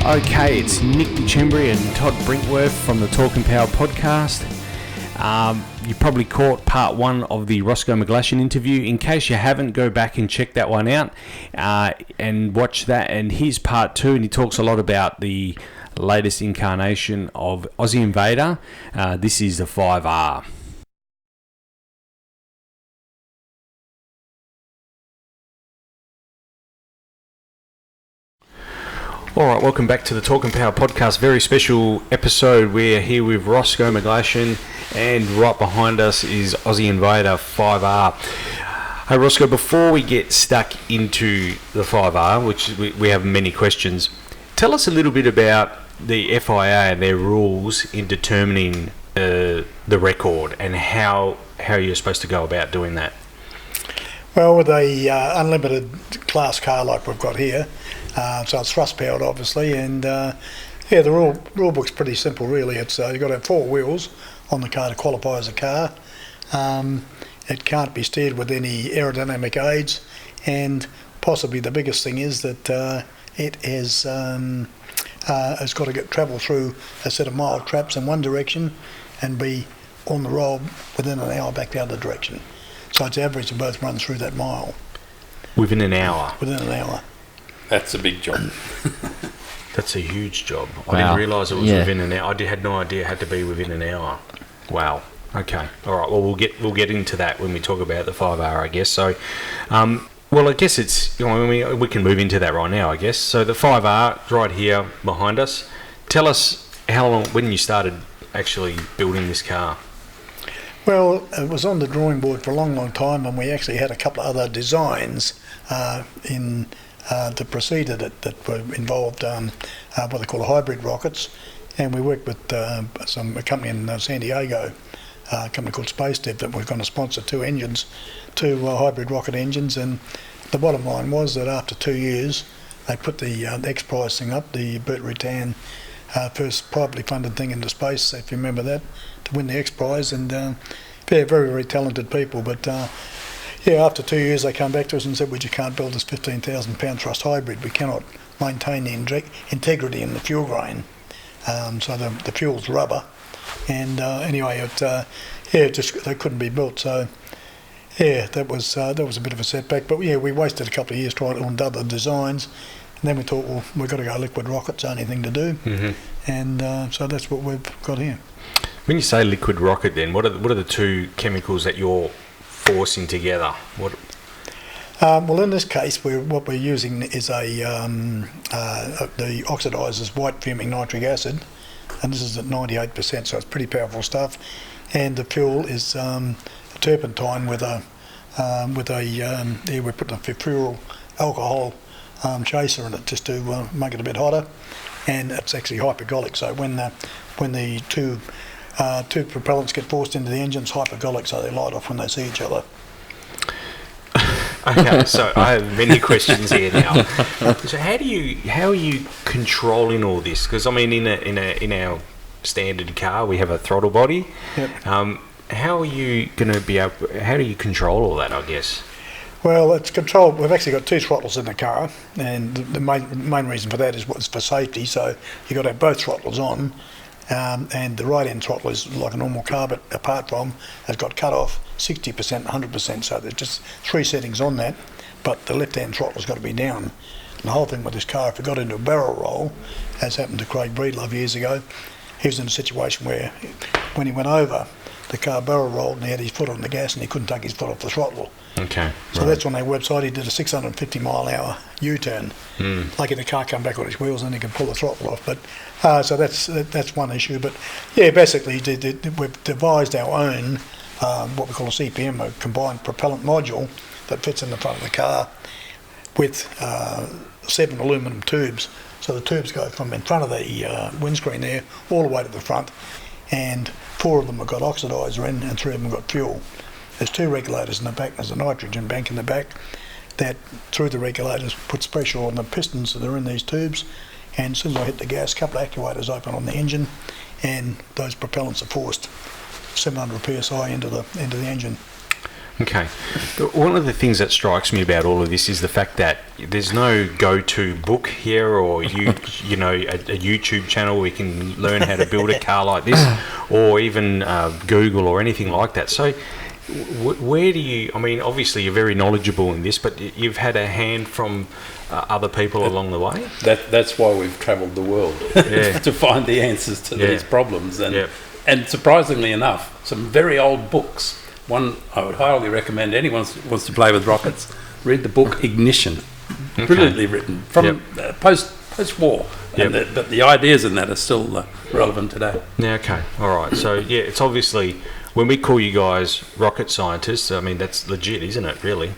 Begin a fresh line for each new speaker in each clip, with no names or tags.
Okay, it's Nick Chembry and Todd Brinkworth from the Talk and Power podcast. You probably caught part one of the Rosco McGlashan interview. In case you haven't, go back and check that one out and watch that. And here's part two, and he talks a lot about the latest incarnation of Aussie Invader. This is the 5R. Alright, welcome back to the Talk and Power podcast. Very special episode. We're here with Rosco McGlashan, and right behind us is Aussie Invader 5R. Hey Rosco, before we get stuck into the 5R, which we have many questions, tell us a little bit about the FIA and their rules in determining the record and how you're supposed to go about doing that.
Well, with a unlimited class car like we've got here, so it's thrust powered obviously, and the rule book's pretty simple really. It's you've got to have four wheels on the car to qualify as a car. It can't be steered with any aerodynamic aids, and possibly the biggest thing is that it has got to travel through a set of mild traps in one direction and be on the roll within an hour back the other direction. So it's average to both run through that mile.
Within an hour?
Within an hour.
That's a big job.
That's a huge job.
Wow.
I didn't realise it was within an hour. I had no idea it had to be within an hour. Wow. Okay. All right. Well, we'll get into that when we talk about the 5R, I guess. So, well, I guess it's we can move into that right now, I guess. So the 5R right here behind us. Tell us how long when you started actually building this car.
Well, it was on the drawing board for a long, long time, and we actually had a couple of other designs that preceded it that were involved what they call hybrid rockets, and we worked with a company in San Diego, a company called Space Dev, that was going to sponsor two hybrid rocket engines. And the bottom line was that after 2 years, they put the X Prize thing up, the Burt Rutan first privately funded thing into space, if you remember that, to win the X Prize. And very, very talented people, but after 2 years they come back to us and said, we just can't build this 15,000 pound thrust hybrid. We cannot maintain the integrity in the fuel grain. So the fuel's rubber, and anyway, they couldn't be built. So that was a bit of a setback. But we wasted a couple of years trying on other designs, and then we thought, well, we've got to go liquid rockets, only thing to do. Mm-hmm. And so that's what we've got here.
When you say liquid rocket, then what are the two chemicals that you're forcing together?
Well, in this case, what we're using is the oxidizer's white fuming nitric acid, and this is at 98%, so it's pretty powerful stuff. And the fuel is turpentine with we put a fuel alcohol chaser in it just to make it a bit hotter, and it's actually hypergolic. So when the two propellants get forced into the engine, it's hypergolic, so they light off when they see each other.
Okay, so I have many questions here now. So how are you controlling all this? Because I mean, in our standard car, we have a throttle body.
Yep.
How are you going to be able? How do you control all that, I guess?
Well, it's controlled. We've actually got two throttles in the car, and the main reason for that is for safety. So you've got to have both throttles on. And the right-hand throttle is like a normal car, but apart from, has got cut off 60%, 100%, so there's just three settings on that, but the left-hand throttle's got to be down. And the whole thing with this car, if it got into a barrel roll, as happened to Craig Breedlove years ago, he was in a situation where when he went over, the car barrel rolled and he had his foot on the gas and he couldn't take his foot off the throttle.
Okay.
So that's on their website. He did a 650 mile an hour U-turn. Lucky the car come back on its wheels and he can pull the throttle off. But so that's one issue. But basically we've devised our own what we call a CPM, a combined propellant module that fits in the front of the car with 7 aluminium tubes. So the tubes go from in front of the windscreen there all the way to the front, and 4 of them have got oxidizer in and 3 of them have got fuel. There's 2 regulators in the back, there's a nitrogen bank in the back that through the regulators puts pressure on the pistons that are in these tubes, and as soon as I hit the gas, a couple of actuators open on the engine and those propellants are forced 700 psi into the engine.
Okay. One of the things that strikes me about all of this is the fact that there's no go-to book here, or a YouTube channel where you can learn how to build a car like this, or even Google or anything like that. So where do you, I mean, obviously you're very knowledgeable in this, but you've had a hand from other people along the way?
That's why we've travelled the world, to find the answers to these problems. And surprisingly enough, some very old books. One I would highly recommend anyone who wants to play with rockets, read the book Ignition. Okay. Brilliantly written from post-war. But the ideas in that are still relevant today.
Yeah, okay. All right. So, yeah, it's obviously, when we call you guys rocket scientists, I mean, that's legit, isn't it, really?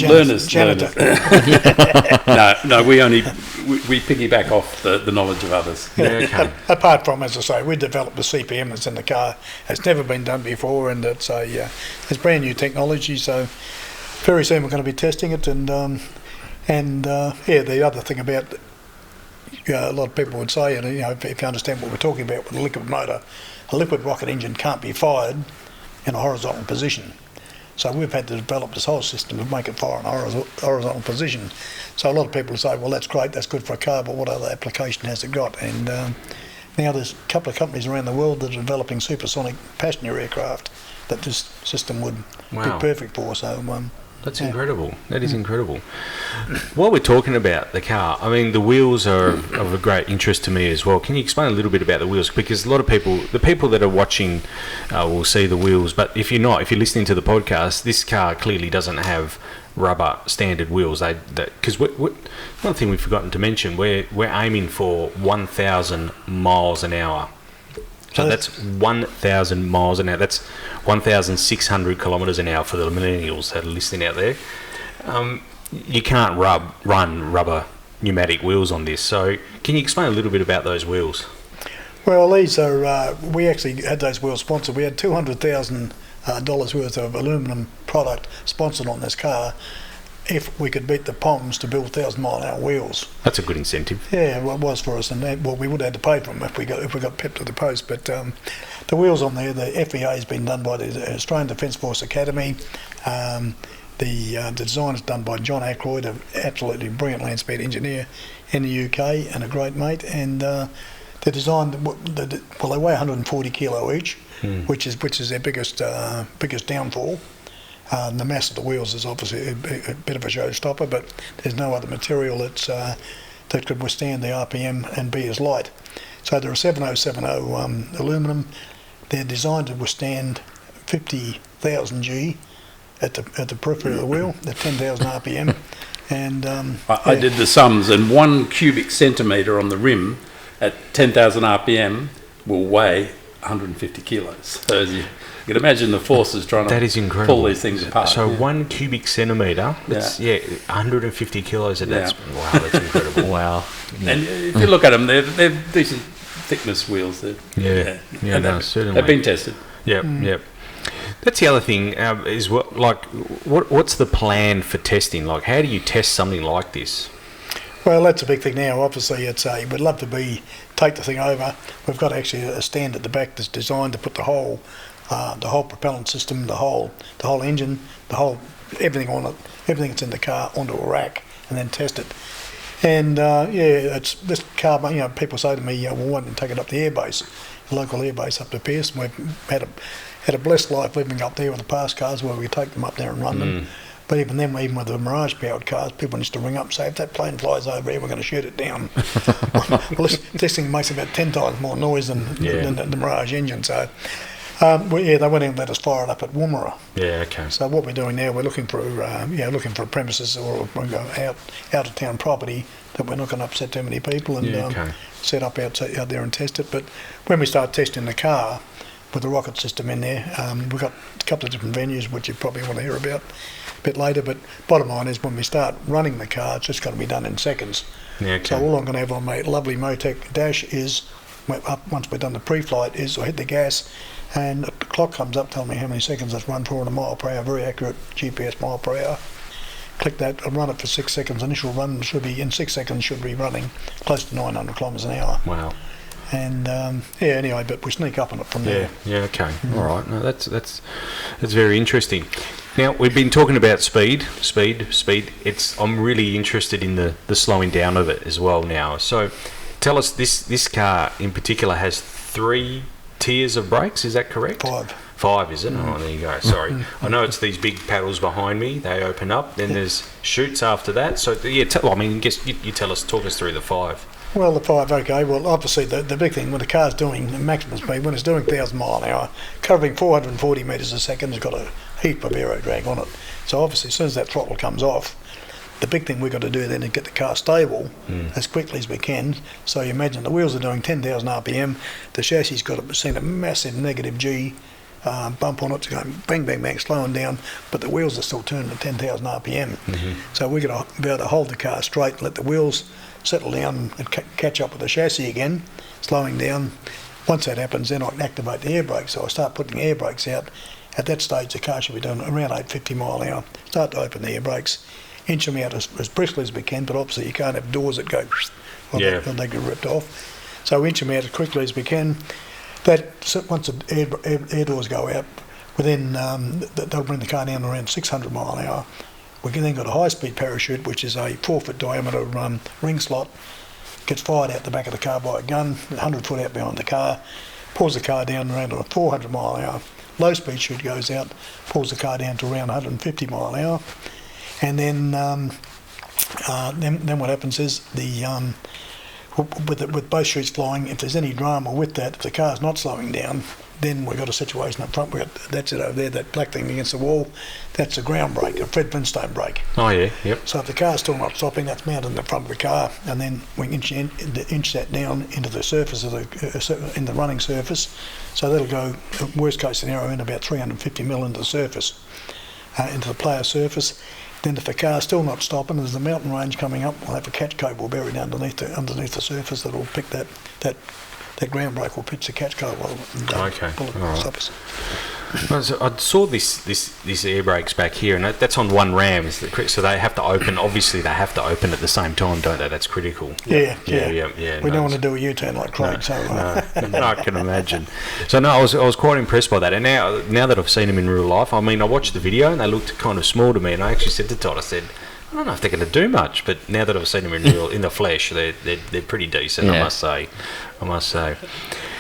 Learners. No, we piggyback off the knowledge of others.
Yeah, okay. Apart from, as I say, we developed the CPM that's in the car. It's never been done before, and it's it's brand new technology. So very soon we're going to be testing it, and the other thing about a lot of people would say, and if you understand what we're talking about with a liquid motor, a liquid rocket engine can't be fired in a horizontal position. So we've had to develop this whole system to make it fire in a horizontal position. So a lot of people say, well, that's great, that's good for a car, but what other application has it got? And now there's a couple of companies around the world that are developing supersonic passenger aircraft that this system would be perfect for. So
that's incredible. That is incredible. While we're talking about the car, I mean, the wheels are of a great interest to me as well. Can you explain a little bit about the wheels? Because a lot of people, the people that are watching will see the wheels, but if you're listening to the podcast, this car clearly doesn't have rubber standard wheels. Because one thing we've forgotten to mention, we're aiming for 1,000 miles an hour. So that's 1,000 miles an hour. That's 1,600 kilometres an hour for the millennials that are listening out there. You can't run rubber pneumatic wheels on this. So can you explain a little bit about those wheels?
Well, these are, we actually had those wheels sponsored. We had $200,000 worth of aluminium product sponsored on this car if we could beat the POMs to build 1,000-mile-an-hour wheels.
That's a good incentive.
Yeah, well, it was for us, and we would have had to pay for them if we got pipped to the post. But the wheels on there, the FIA has been done by the Australian Defence Force Academy. The design is done by John Ackroyd, an absolutely brilliant land speed engineer in the UK and a great mate. And they're designed, they weigh 140 kilo each, which is their biggest downfall. The mass of the wheels is obviously a bit of a showstopper, but there's no other material that could withstand the RPM and be as light. So they're a 7070 aluminium. They're designed to withstand 50,000 G at the periphery of the wheel. They're 10,000 RPM. And
I did the sums, and 1 cubic centimetre on the rim at 10,000 RPM will weigh 150 kilos. So you can imagine the forces trying to pull these things apart.
So 1 cubic centimetre, that's 150 kilos. That's wow, that's incredible. Wow.
Yeah. And if you look at them, they're decent thickness wheels.
Certainly.
They've been tested.
Yep. That's the other thing. Is what's the plan for testing? Like, how do you test something like this?
Well, that's a big thing now. Obviously, we'd love to take the thing over. We've got actually a stand at the back that's designed to put the whole propellant system, the whole engine, everything on it, everything that's in the car onto a rack, and then test it. And it's this car. People say to me, "Well, why don't you take it up the airbase, the local airbase up to Pearson?" We've had a blessed life living up there with the past cars where we take them up there and run them. But even then, even with the Mirage-powered cars, people used to ring up and say, if that plane flies over here, we're going to shoot it down. Well, this thing makes about 10 times more noise than the Mirage engine. So, they went in and let us fire it up at Woomera.
Yeah, okay.
So what we're doing now, we're looking for premises or out of town property that we're not going to upset too many people and set up out there and test it. But when we start testing the car with the rocket system in there, we've got a couple of different venues which you probably want to hear about a bit later, but bottom line is when we start running the car, it's just going to be done in seconds.
Yeah, okay.
So all I'm going to have on my lovely Motec dash is, once we've done the pre-flight, is I hit the gas and the clock comes up telling me how many seconds it's run for in a mile per hour, very accurate GPS mile per hour. Click that and run it for 6 seconds. Initial run should be, in 6 seconds, should be running close to 900 kilometres an hour.
Wow.
And anyway, but we sneak up on it from there.
Yeah, okay. All right. No, that's very interesting. Now, we've been talking about speed. I'm really interested in the slowing down of it as well now. So tell us, this car in particular has 3 tiers of brakes, is that correct? 5, is it? Oh, there you go. Sorry. I know it's these big paddles behind me. They open up. Then there's chutes after that. So, yeah, you tell us, talk us through the 5.
Well, the 5, okay. Well, obviously, the big thing, when the car's doing the maximum speed, when it's doing 1,000 mile an hour, covering 440 metres a second, it's got a heap of aero drag on it. So, obviously, as soon as that throttle comes off, the big thing we've got to do then is get the car stable as quickly as we can. So, you imagine the wheels are doing 10,000 RPM, the chassis seen a massive negative G bump on it, it's going bang, bang, bang, slowing down, but the wheels are still turning at 10,000 RPM. So, we've got to be able to hold the car straight and let the wheels settle down and catch up with the chassis again, slowing down. Once that happens, then I can activate the air brakes. So I start putting air brakes out. At that stage, the car should be doing around 850 mile an hour. Start to open the air brakes, inch them out as briskly as we can, but obviously you can't have doors that go they get ripped off. So inch them out as quickly as we can. Once the air doors go out, they'll bring the car down around 600 mile an hour. We then got a high-speed parachute, which is a 4-foot diameter ring slot, gets fired out the back of the car by a gun, 100 foot out behind the car, pulls the car down around to 400 mile an hour. Low-speed chute goes out, pulls the car down to around 150 mile an hour, and then what happens is with both chutes flying, if there's any drama with that, if the car's not slowing down, then we've got a situation up front. That's it over there, that black thing against the wall. That's a ground brake, a Fred Flintstone brake.
Oh yeah, yep.
So if the car's still not stopping, that's mounted in the front of the car, and then we inch that down into the surface of in the running surface. So that'll go, worst case scenario, in about 350 mil into the surface, into the player surface. Then if the car's still not stopping, there's a mountain range coming up. We'll have a catch cable buried underneath the surface that'll pick that ground brake will pitch the catch cable.
Okay, all right. Well, so I saw this air brakes back here, and that's on one ram. Is that correct? So they have to open. Obviously, they have to open at the same time, don't they? That's critical.
Yeah. We don't want to do a U-turn like Craig.
No, I can imagine. So no, I was quite impressed by that. And now that I've seen them in real life, I mean, I watched the video and they looked kind of small to me. And I actually said to Todd, I said, I don't know if they're going to do much, but now that I've seen them in the flesh, they're pretty decent. Yeah. I must say.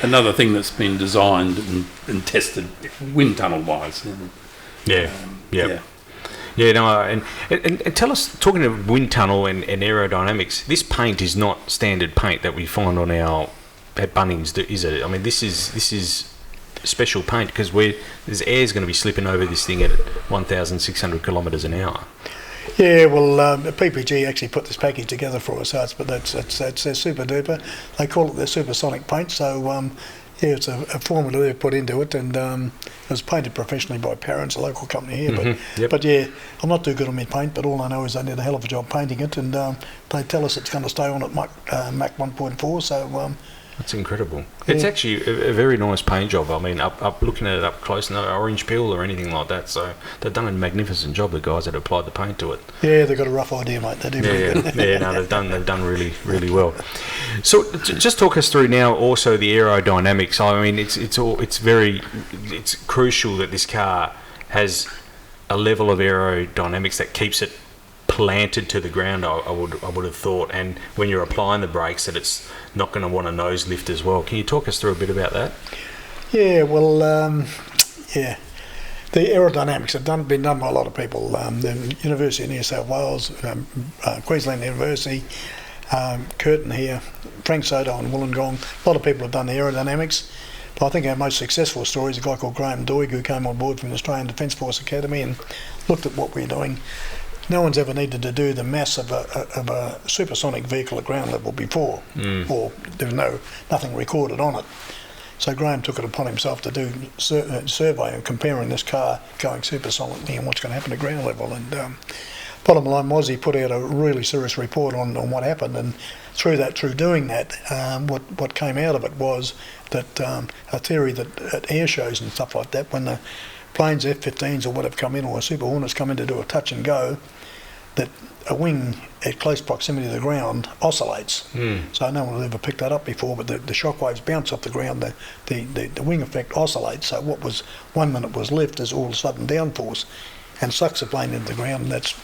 Another thing that's been designed and tested wind tunnel wise.
Yeah. And tell us, talking of wind tunnel and aerodynamics, this paint is not standard paint that we find at Bunnings, is it? I mean, this is special paint because there's air's going to be slipping over this thing at 1,600 kilometres an hour.
Yeah, well, PPG actually put this package together for us, but that's their super duper. They call it their supersonic paint. So it's a formula they've put into it, and it was painted professionally by Parents, a local company here. But yeah, I'm not too good on my paint, but all I know is they did a hell of a job painting it, and they tell us it's going to stay on at Mach 1.4. So.
That's incredible. Yeah. It's actually a very nice paint job. I mean, up looking at it up close, no orange peel or anything like that. So they've done a magnificent job, the guys that applied the paint to it.
Yeah, they've got a rough idea, mate. They do.
They've done really, really well. So just talk us through now also the aerodynamics. I mean, it's crucial that this car has a level of aerodynamics that keeps it planted to the ground, I would have thought, and when you're applying the brakes that it's not going to want a nose lift as well. Can you talk us through a bit about that?
Yeah, well, the aerodynamics have been done by a lot of people. The University of New South Wales, Queensland University, Curtin here, Frank Soto and Wollongong, a lot of people have done the aerodynamics. But I think our most successful story is a guy called Graham Doig, who came on board from the Australian Defence Force Academy and looked at what we're doing. No one's ever needed to do the mass of a supersonic vehicle at ground level before, or there was nothing recorded on it. So Graham took it upon himself to do survey and comparing this car going supersonically and what's going to happen at ground level. And bottom line was he put out a really serious report on what happened, and through doing that, what came out of it was that a theory that at air shows and stuff like that, when the planes, F-15s or whatever come in, or Super Hornets come in to do a touch and go, that a wing at close proximity to the ground oscillates. So no one had ever picked that up before, but the shock waves bounce off the ground, the wing effect oscillates. So what was 1 minute was lift is all of a sudden downforce and sucks the plane into the ground. And that's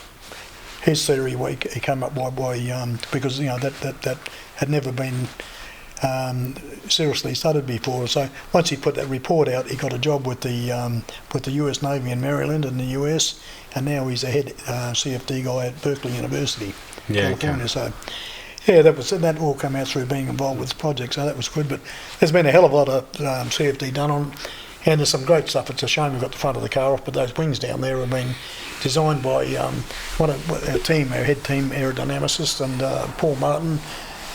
his theory he came up by because that had never been seriously studied before. So once he put that report out, he got a job with the US Navy in Maryland in the US, and now he's a head CFD guy at Berkeley University, California. Okay. So yeah, that all came out through being involved with this project, so that was good. But there's been a hell of a lot of CFD done on, and there's some great stuff. It's a shame we've got the front of the car off, but those wings down there have been designed by our head team aerodynamicist, and Paul Martin,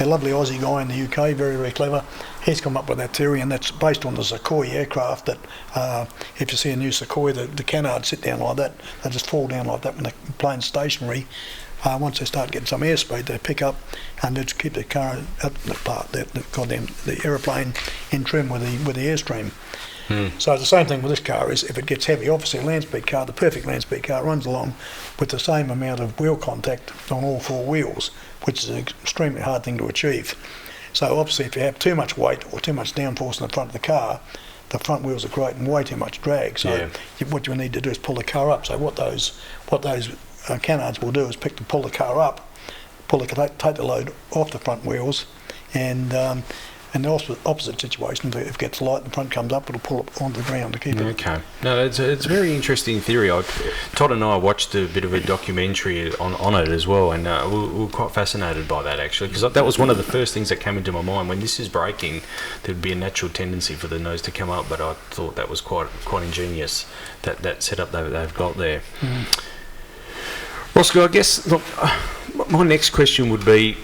a lovely Aussie guy in the UK, very, very clever. He's come up with that theory, and that's based on the Sukhoi aircraft that if you see a new Sukhoi, the canards sit down like that. They just fall down like that when the plane's stationary. Once they start getting some airspeed, they pick up and they keep the car up the aeroplane in trim with the airstream. So the same thing with this car is if it gets heavy, obviously a land speed car, the perfect land speed car, runs along with the same amount of wheel contact on all four wheels, which is an extremely hard thing to achieve. So obviously if you have too much weight or too much downforce in the front of the car, the front wheels are creating way too much drag. So what you need to do is pull the car up. So what those canards will do is pull the car up, take the load off the front wheels, and the opposite situation, if it gets light and the front comes up, it'll pull it onto the ground to keep it.
Okay. No, it's a very interesting theory. Todd and I watched a bit of a documentary on it as well, and we were quite fascinated by that, actually, because that was one of the first things that came into my mind. When this is braking, there'd be a natural tendency for the nose to come up, but I thought that was quite ingenious, that setup they've got there. Rosco, I guess, look, my next question would be,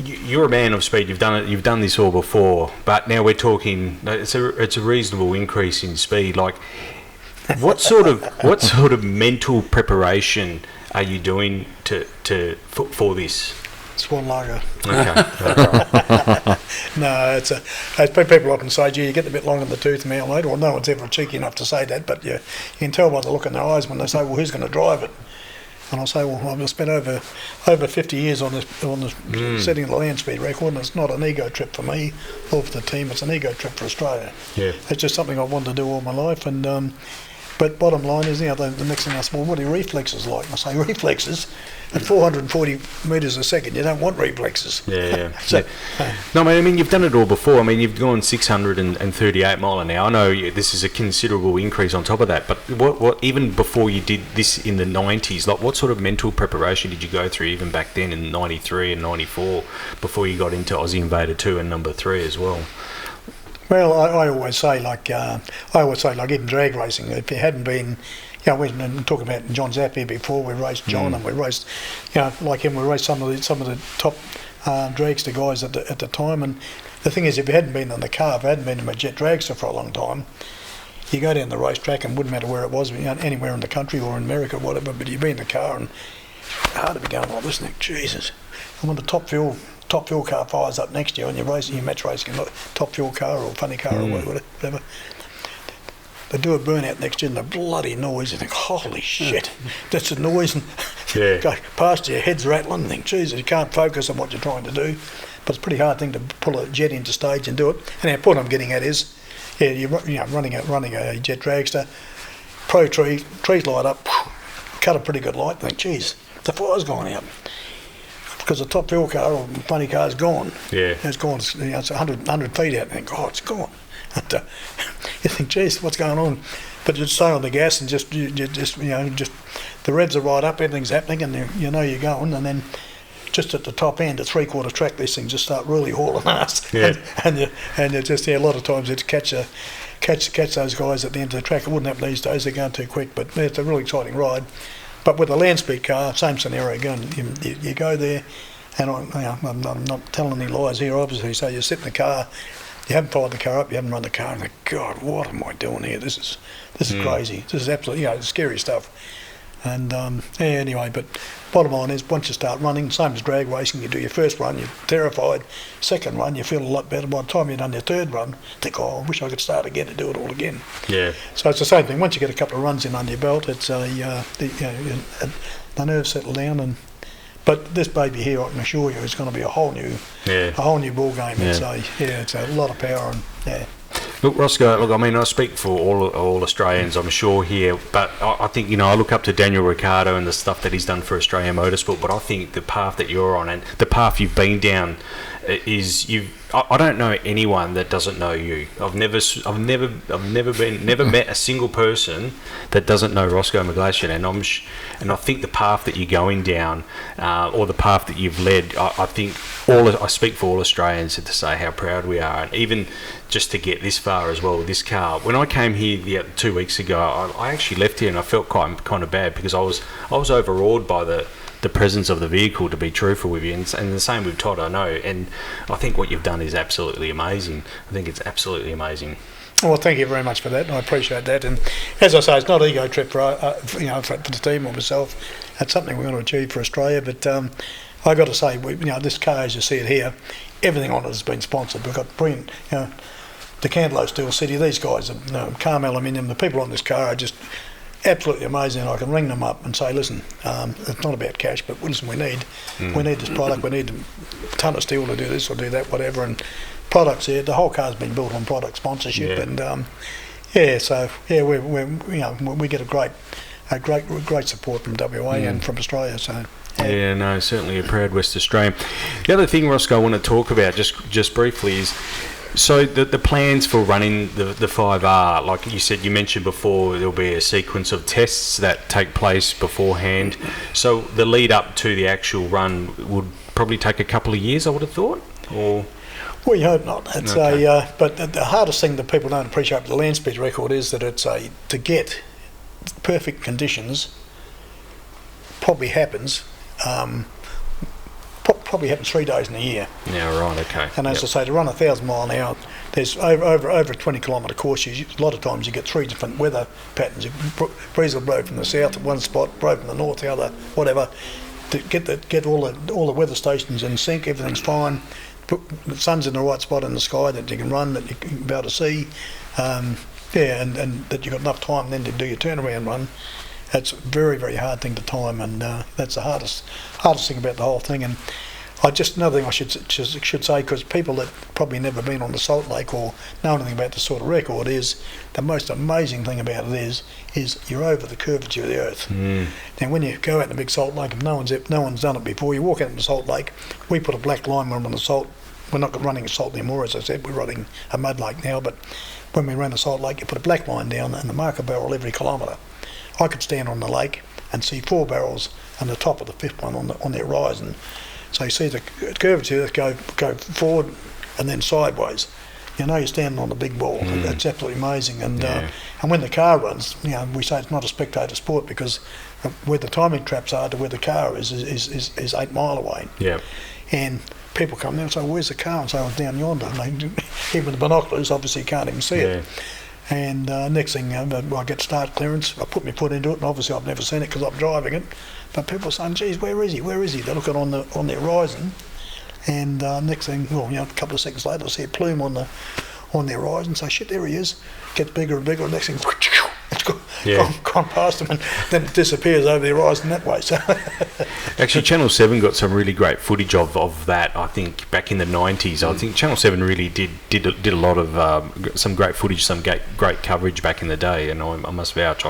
you're a man of speed. You've done this all before, but now we're talking. It's a reasonable increase in speed. Like, what sort of mental preparation are you doing for this?
Swan lager.
Okay.
No, as people often say, gee, you get a bit long in the tooth, man, later. Well, no one's ever cheeky enough to say that, but you can tell by the look in their eyes when they say, well, who's going to drive it? And I say, well, I've spent over 50 years on this setting the land speed record, and it's not an ego trip for me or for the team. It's an ego trip for Australia. Yeah, it's just something I've wanted to do all my life. And but bottom line is, the next thing I said, well, what are your reflexes like? And I say, reflexes at 440 metres a second, you don't want reflexes.
Yeah. No, I mean, you've done it all before. I mean, you've gone 638 mile an hour. I know this is a considerable increase on top of that, but what even before you did this in the 90s, like what sort of mental preparation did you go through even back then in 93 and 94 before you got into Aussie Invader 2 and number 3 as well?
Well, I always say, like even drag racing, if it hadn't been, we've been talking about John Zappia before. We raced John, and we raced, like him, we raced some of the top dragster guys at the time. And the thing is, if you hadn't been in the car, if you hadn't been in a jet dragster for a long time, you go down the racetrack and wouldn't matter where it was, anywhere in the country or in America or whatever, but you'd be in the car and hard to be going like this, and think, Jesus, I'm on the top fuel car fires up next to you and you're match racing a top fuel car or funny car or whatever. They do a burnout next to you and the bloody noise, you think, holy shit, that's the noise, and go past you, your head's rattling, and think, Jesus, you can't focus on what you're trying to do. But it's a pretty hard thing to pull a jet into stage and do it. And the point I'm getting at is, you're running a jet dragster, pro trees light up, cut a pretty good light, and think, geez, the fire's gone out. Because the top fuel car or funny car's gone. Yeah. It's gone, it's 100 feet out, and think, oh, it's gone. And you think, geez, what's going on? But you stay on the gas and just the revs are right up, everything's happening, and you're going, and then just at the top end, a 3/4 track, these things just start really hauling ass. Yeah. And you just, a lot of times it's catch those guys at the end of the track. It wouldn't happen these days, they're going too quick, but it's a really exciting ride. But with a land speed car, same scenario again. You go there, and I'm not telling any lies here, obviously. So you sit in the car, you haven't fired the car up, you haven't run the car, and think, God, what am I doing here? This is crazy. This is absolutely scary stuff. And anyway, but bottom line is, once you start running, same as drag racing, you do your first run, you're terrified. Second run, you feel a lot better. By the time you've done your third run, think, I wish I could start again and do it all again.
Yeah.
So it's the same thing. Once you get a couple of runs in under your belt, it's the nerves settle down. But this baby here, I can assure you, is going to be a whole new ball game.
Yeah.
It's a lot of power and.
Look, Roscoe, I mean, I speak for all Australians, I'm sure, here, but I think, I look up to Daniel Ricciardo and the stuff that he's done for Australian motorsport, but I think the path that you're on and the path you've been down is I don't know anyone that doesn't know you. I've never met a single person that doesn't know Rosco McGlashan, and I think the path that you're going down, or the path that you've led, I think I speak for all Australians to say how proud we are, and even just to get this far as well with this car. When I came here 2 weeks ago, I actually left here and I felt kind of bad because I was overawed by the presence of the vehicle, to be truthful with you, and the same with Todd, I know, and I think what you've done is absolutely amazing. I think it's absolutely amazing.
Well, thank you very much for that, and I appreciate that. And as I say, it's not an ego trip for the team or myself. It's something we're going to achieve for Australia. But I got to say, this car, as you see it here, everything on it has been sponsored. We've got brilliant, the Candelo Steel City. These guys, Calm Aluminium. The people on this car are just absolutely amazing. I can ring them up and say, listen, it's not about cash, but listen, we need this product, we need a ton of steel to do this or do that, whatever, and products here. The whole car's been built on product sponsorship, and we get a great support from WA and from Australia. So.
Yeah, no, certainly a proud West Australian. The other thing, Roscoe, I want to talk about just briefly is, so the plans for running the 5R, like you mentioned before, there'll be a sequence of tests that take place beforehand. So the lead up to the actual run would probably take a couple of years, I would have thought, or...
We hope not. It's but the hardest thing that people don't appreciate with the land speed record is that to get perfect conditions probably happens 3 days in a year.
Yeah, right, okay.
And as I say, to run 1,000 mile an hour, there's over a 20 kilometre course. A lot of times you get 3 different weather patterns. Breeze will blow from the south at one spot, blow from the north the other, whatever. To get all the weather stations in sync, everything's fine. The sun's in the right spot in the sky that you can run, that you can be able to see, and that you've got enough time then to do your turnaround run. That's a very, very hard thing to time, and that's the hardest thing about the whole thing. And another thing I should say, because people that probably never been on the Salt Lake or know anything about this sort of record, is the most amazing thing about it is you're over the curvature of the earth. Now when you go out in the big Salt Lake, if no one's done it before, you walk out in the Salt Lake, we put a black line when we're on the salt. We're not running a salt anymore, as I said, we're running a mud lake now, but when we ran the Salt Lake, you put a black line down and the marker barrel every kilometre. I could stand on the lake and see 4 barrels and the top of the 5th one on the horizon. So you see the curvature go forward and then sideways. You're standing on the big ball. That's absolutely amazing. And when the car runs, we say it's not a spectator sport because where the timing traps are to where the car is 8 mile away. Yeah. And people come there and say, where's the car? And say, it's down yonder. And even with the binoculars, obviously you can't even see it. And next thing, I get start clearance, I put my foot into it, and obviously I've never seen it because I'm driving it. But people are saying, geez, where is he? Where is he? They look at on the horizon, and next thing, a couple of seconds later, I see a plume on the horizon. So shit, there he is. Gets bigger and bigger, and next thing, it's gone past him, and then it disappears over the horizon that way. So
actually, Channel 7 got some really great footage of that. I think back in the 90s, I think Channel 7 really did a lot of some great footage, some great coverage back in the day, and I must vouch,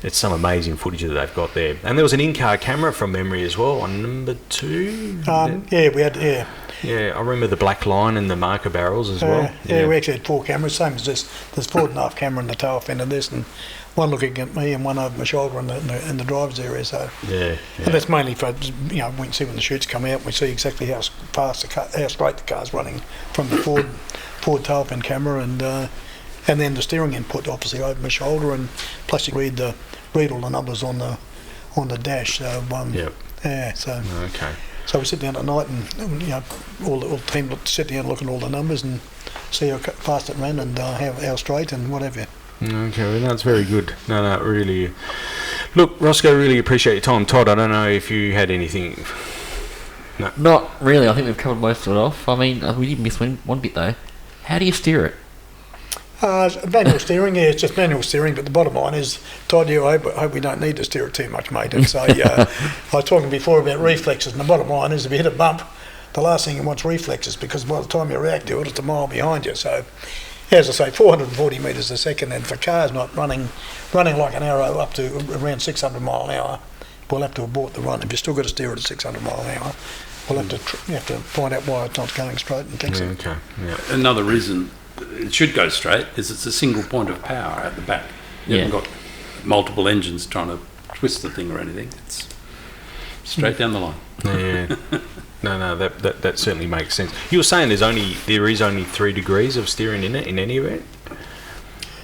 it's some amazing footage that they've got there. And there was an in-car camera from memory as well on number 2.
We had.
Yeah, I remember the black line and the marker barrels as well.
Yeah, we actually had 4 cameras, same as this. There's 4.5 camera in the tail fin of this, and one looking at me and one over my shoulder in the driver's area. So and that's mainly for we can see when the chutes come out. We see exactly how fast how straight the car's running from the forward tail fin camera, and then the steering input obviously over my shoulder, and plus you read all the numbers on the dash. So okay. So we sit down at night and all the team sit down and look at all the numbers and see how fast it ran and how straight and whatever.
Okay, well, that's very good. No, really. Look, Roscoe, really appreciate your time. Todd, I don't know if you had anything. No.
Not really. I think we've covered most of it off. I mean, we did miss one bit though. How do you steer it?
Manual steering, it's just manual steering, but the bottom line is, Todd, I hope we don't need to steer it too much, mate. And so, I was talking before about reflexes, and the bottom line is if you hit a bump, the last thing you want is reflexes, because by the time you react to it, it's a mile behind you. So, as I say, 440 metres a second, and for cars not running like an arrow up to around 600 mile an hour, we'll have to abort the run. If you've still got to steer it at 600 mile an hour, we'll have to find out why it's not going straight and fix it.
Okay. Yeah.
Another reason it should go straight is it's a single point of power at the back. You haven't got multiple engines trying to twist the thing or anything. It's straight down the line.
Yeah. No, that certainly makes sense. You were saying there is only 3 degrees of steering in it in any event?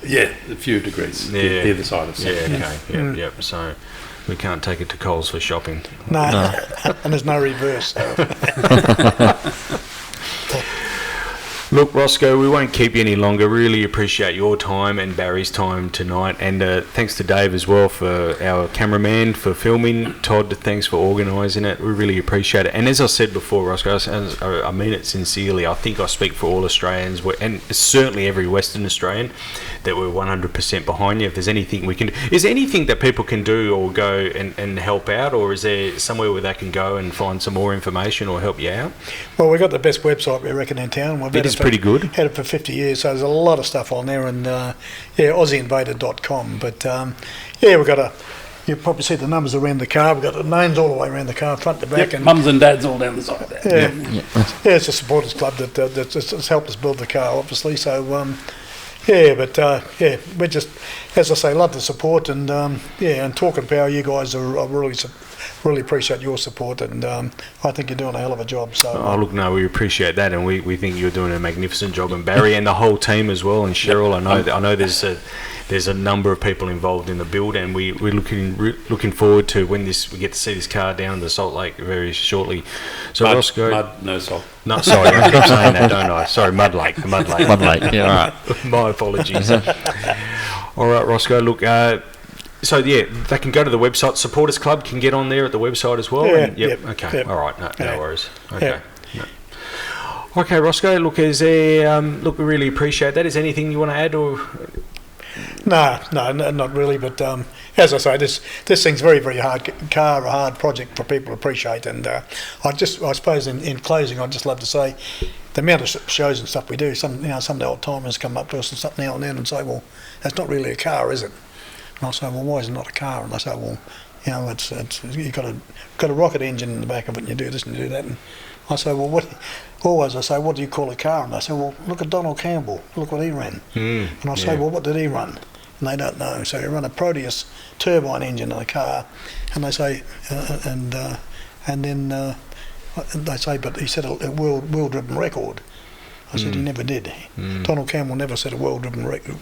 Yeah, a few degrees.
Yeah.
Either side of something.
Yeah, okay. Yep. So we can't take it to Coles for shopping.
No. And there's no reverse. So.
Look, Roscoe, we won't keep you any longer. Really appreciate your time and Barry's time tonight. And thanks to Dave as well, for our cameraman, for filming. Todd, thanks for organising it. We really appreciate it. And as I said before, Roscoe, I mean it sincerely. I think I speak for all Australians, and certainly every Western Australian, that we're 100% behind you. If there's anything we can do. Is there anything that people can do or go and help out? Or is there somewhere where they can go and find some more information or help you out?
Well, we've got the best website, we reckon, in town.
It is pretty good.
Had it for 50 years, so there's a lot of stuff on there, and AussieInvader.com. But we've got you probably see the numbers around the car. We've got the names all the way around the car, front to back. And
mums and dads all down the side there.
It's a supporters club that's helped us build the car, obviously. So we're just, as I say, love the support, and and Talking Power, you guys are really appreciate your support, and I think you're doing a hell of a job. So
we appreciate that, and we think you're doing a magnificent job, and Barry and the whole team as well, and Cheryl. I know there's a number of people involved in the build, and we're looking forward to when we get to see this car down the Salt Lake very shortly. So Roscoe,
mud, no salt.
No, sorry, I keep saying that, don't I? Sorry, Mud Lake.
Yeah, all right.
My apologies. All right, Roscoe. Look. So they can go to the website. Supporters Club can get on there at the website as well. Okay. All right. No worries. Okay. No. Okay, Roscoe. Look, is there? We really appreciate that. Is there anything you want to add, or?
No, not really. But as I say, this thing's very, very hard project for people to appreciate. And I suppose in closing, I'd just love to say the amount of shows and stuff we do. Some of the old timers come up to us and stuff now and then and say, "Well, that's not really a car, is it?" And I say, "Well, why is it not a car?" And they say, "Well, it's you've got a rocket engine in the back of it, and you do this and you do that." And I say, "Well, what do you call a car?" And they say, "Well, look at Donald Campbell. Look what he ran." And I say, "Well, what did he run?" And they don't know. So he ran a Proteus turbine engine in a car, and they say, and then they say, "But he set a world-driven record." I said, "He never did. Donald Campbell never set a world-driven record.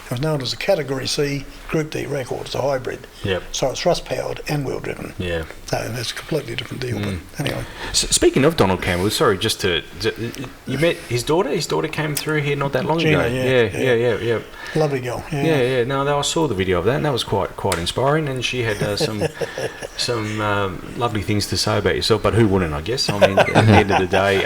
It was known as a Category C Group D record. It's a hybrid.
Yep.
So it's thrust-powered and wheel-driven.
Yeah.
So that's a completely different deal. But anyway.
Speaking of Donald Campbell, sorry, you met his daughter? His daughter came through here not that long
Gina,
ago. Yeah.
Lovely girl.
Yeah. No, I saw the video of that, and that was quite inspiring. And she had some lovely things to say about yourself. But who wouldn't, I guess? I mean, at the end of the day,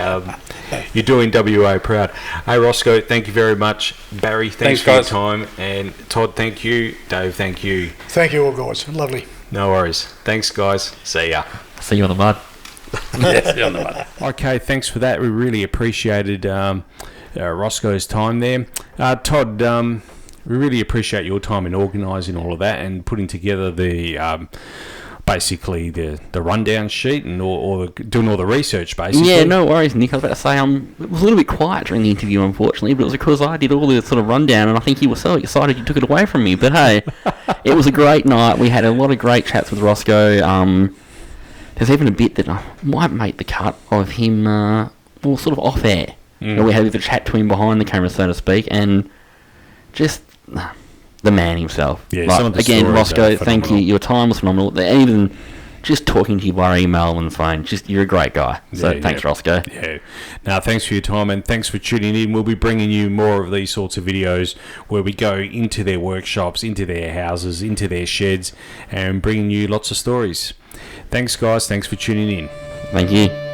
you're doing WA proud. Hey, Roscoe, thank you very much. Barry, thanks for
guys.
your time. And Todd, thank you. Dave, thank you.
Thank you all, guys. Lovely.
No worries. Thanks, guys. See ya.
See you on the mud.
Yes, on the mud.
Okay, thanks for that. We really appreciated Roscoe's time there. Todd, we really appreciate your time in organising all of that and putting together the basically the rundown sheet and or doing all the research, basically.
Yeah, no worries, Nick. I was about to say, it was a little bit quiet during the interview, unfortunately, but it was because I did all the sort of rundown, and I think you were so excited you took it away from me. But hey, it was a great night. We had a lot of great chats with Roscoe. There's even a bit that might make the cut of him, sort of off air. Where we had a bit of a chat to him behind the camera, so to speak, and just the man himself.
Yeah,
like,
some of the
again,
stories
Roscoe,
are
thank you.
phenomenal.
Your time was phenomenal. Even just talking to you via email and phone. Just you're a great guy. So thanks, Rosco.
Yeah. Now, thanks for your time and thanks for tuning in. We'll be bringing you more of these sorts of videos where we go into their workshops, into their houses, into their sheds, and bringing you lots of stories. Thanks, guys. Thanks for tuning in.
Thank you.